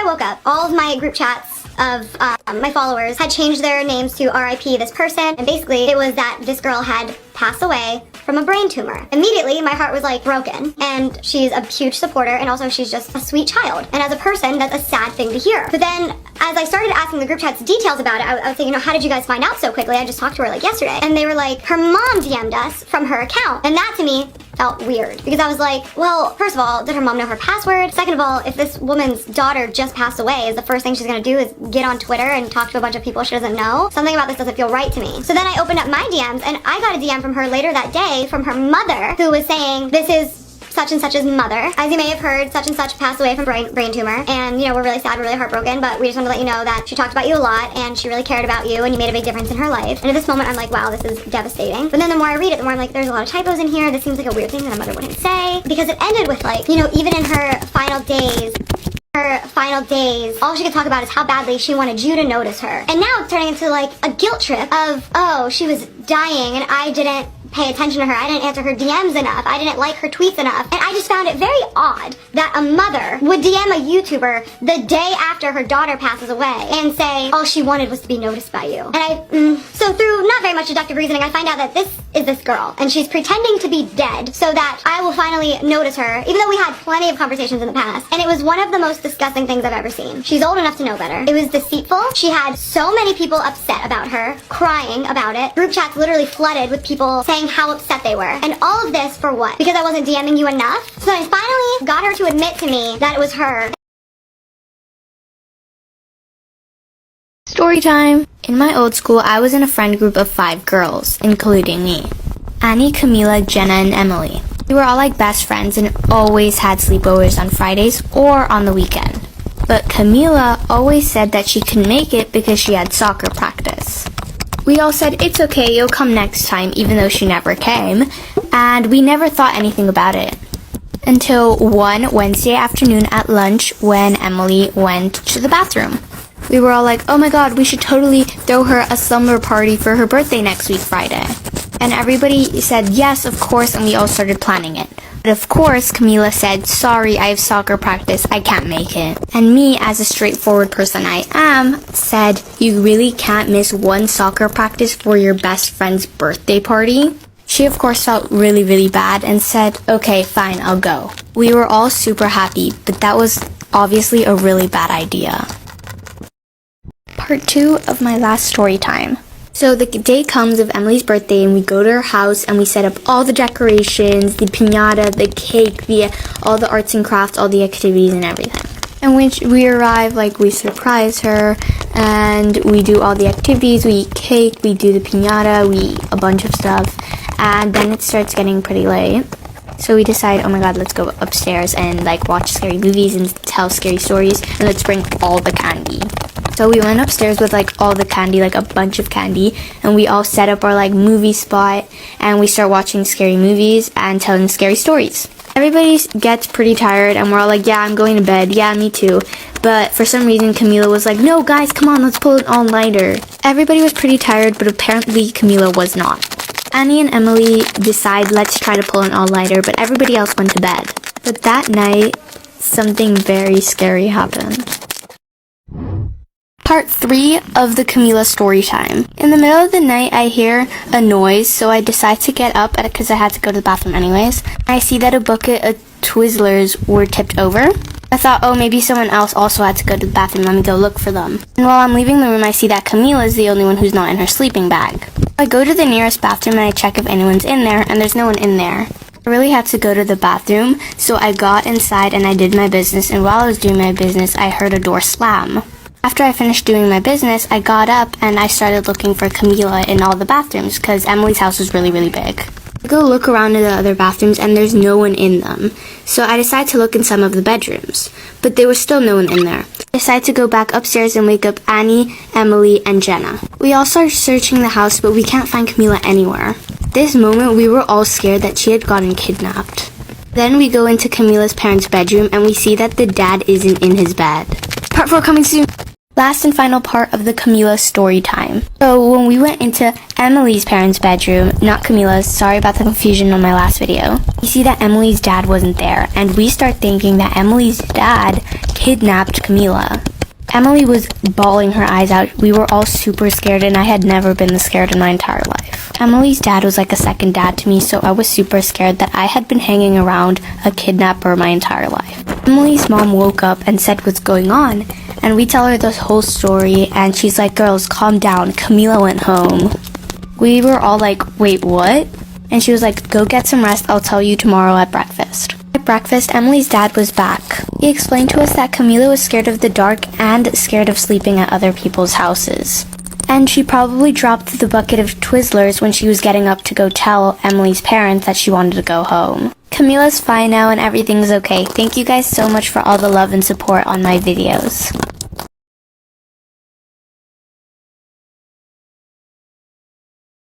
I woke up, all of my group chats of my followers had changed their names to RIP this person, and basically it was that this girl had passed away from a brain tumor. Immediately, my heart was like broken, and she's a huge supporter, and also she's just a sweet child. And as a person, that's a sad thing to hear. But then, as I started asking the group chats details about it, I was saying, how did you guys find out so quickly? I just talked to her like yesterday. And they were like, her mom DM'd us from her account. And that to me felt weird, because I was like, well, first of all, did her mom know her password? Second of all, if this woman's daughter just passed away, is the first thing she's gonna do is get on Twitter and talk to a bunch of people she doesn't know? Something about this doesn't feel right to me. So then I opened up my DMs, and I got a DM from her later that day from her mother, who was saying, this is such and such's mother. As you may have heard, such and such passed away from brain tumor, and we're really sad, we're really heartbroken, but we just wanted to let you know that she talked about you a lot, and she really cared about you, and you made a big difference in her life. And at this moment, I'm like, wow, this is devastating. But then the more I read it, the more I'm like, there's a lot of typos in here. This seems like a weird thing that a mother wouldn't say, because it ended with like, even in her final days, all she could talk about is how badly she wanted you to notice her. And now it's turning into like a guilt trip of, oh, she was dying and I didn't pay attention to her. I didn't answer her DMs enough. I didn't like her tweets enough. And I just found it very odd that a mother would DM a YouTuber the day after her daughter passes away and say, all she wanted was to be noticed by you. And so through not very much deductive reasoning, I find out that this is this girl, and she's pretending to be dead so that I will finally notice her, even though we had plenty of conversations in the past. And it was one of the most disgusting things I've ever seen. She's old enough to know better. It was deceitful. She had so many people upset about her, crying about it. Group chats literally flooded with people saying how upset they were. And all of this for what? Because I wasn't DMing you enough? So I finally got her to admit to me that it was her. Story time! In my old school, I was in a friend group of 5 girls, including me. Annie, Camila, Jenna, and Emily. We were all like best friends and always had sleepovers on Fridays or on the weekend. But Camila always said that she couldn't make it because she had soccer practice. We all said, it's okay, you'll come next time, even though she never came, and we never thought anything about it. Until one Wednesday afternoon at lunch when Emily went to the bathroom. We were all like, oh my god, we should totally throw her a slumber party for her birthday next week, Friday. And everybody said, yes, of course, and we all started planning it. But of course, Camila said, sorry, I have soccer practice, I can't make it. And me, as a straightforward person I am, said, you really can't miss one soccer practice for your best friend's birthday party? She of course felt really, really bad and said, okay, fine, I'll go. We were all super happy, but that was obviously a really bad idea. Part 2 of my last story time. So the day comes of Emily's birthday and we go to her house and we set up all the decorations, the piñata, the cake, all the arts and crafts, all the activities and everything. And when we arrive, we surprise her and we do all the activities, we eat cake, we do the piñata, we eat a bunch of stuff, and then it starts getting pretty late. So we decide, oh my god, let's go upstairs and watch scary movies and tell scary stories, and let's bring all the candy. So we went upstairs with all the candy, a bunch of candy, and we all set up our movie spot, and we start watching scary movies and telling scary stories. Everybody gets pretty tired, and we're all like, yeah, I'm going to bed, yeah, me too. But for some reason, Camila was like, no guys, come on, let's pull an all-nighter. Everybody was pretty tired, but apparently Camila was not. Annie and Emily decide, let's try to pull an all-nighter, but everybody else went to bed. But that night, something very scary happened. Part 3 of the Camila story time. In the middle of the night, I hear a noise, so I decide to get up because I had to go to the bathroom anyways. I see that a bucket of Twizzlers were tipped over. I thought, oh, maybe someone else also had to go to the bathroom. Let me go look for them. And while I'm leaving the room, I see that Camila is the only one who's not in her sleeping bag. I go to the nearest bathroom and I check if anyone's in there, and there's no one in there. I really had to go to the bathroom, so I got inside and I did my business, and while I was doing my business, I heard a door slam. After I finished doing my business, I got up and I started looking for Camila in all the bathrooms because Emily's house was really, really big. I go look around in the other bathrooms and there's no one in them. So I decide to look in some of the bedrooms, but there was still no one in there. I decide to go back upstairs and wake up Annie, Emily, and Jenna. We all start searching the house, but we can't find Camila anywhere. At this moment, we were all scared that she had gotten kidnapped. Then we go into Camila's parents' bedroom and we see that the dad isn't in his bed. Part 4 coming soon. Last and final part of the Camila story time. So when we went into Emily's parents' bedroom, not Camila's, sorry about the confusion on my last video, we see that Emily's dad wasn't there, and we start thinking that Emily's dad kidnapped Camila. Emily was bawling her eyes out. We were all super scared, and I had never been this scared in my entire life. Emily's dad was like a second dad to me, so I was super scared that I had been hanging around a kidnapper my entire life. Emily's mom woke up and said what's going on, and we tell her this whole story, and she's like, girls, calm down, Camila went home. We were all like, wait, what? And she was like, go get some rest, I'll tell you tomorrow at breakfast. At breakfast, Emily's dad was back. He explained to us that Camila was scared of the dark and scared of sleeping at other people's houses. And she probably dropped the bucket of Twizzlers when she was getting up to go tell Emily's parents that she wanted to go home. Camila's fine now and everything's okay. Thank you guys so much for all the love and support on my videos.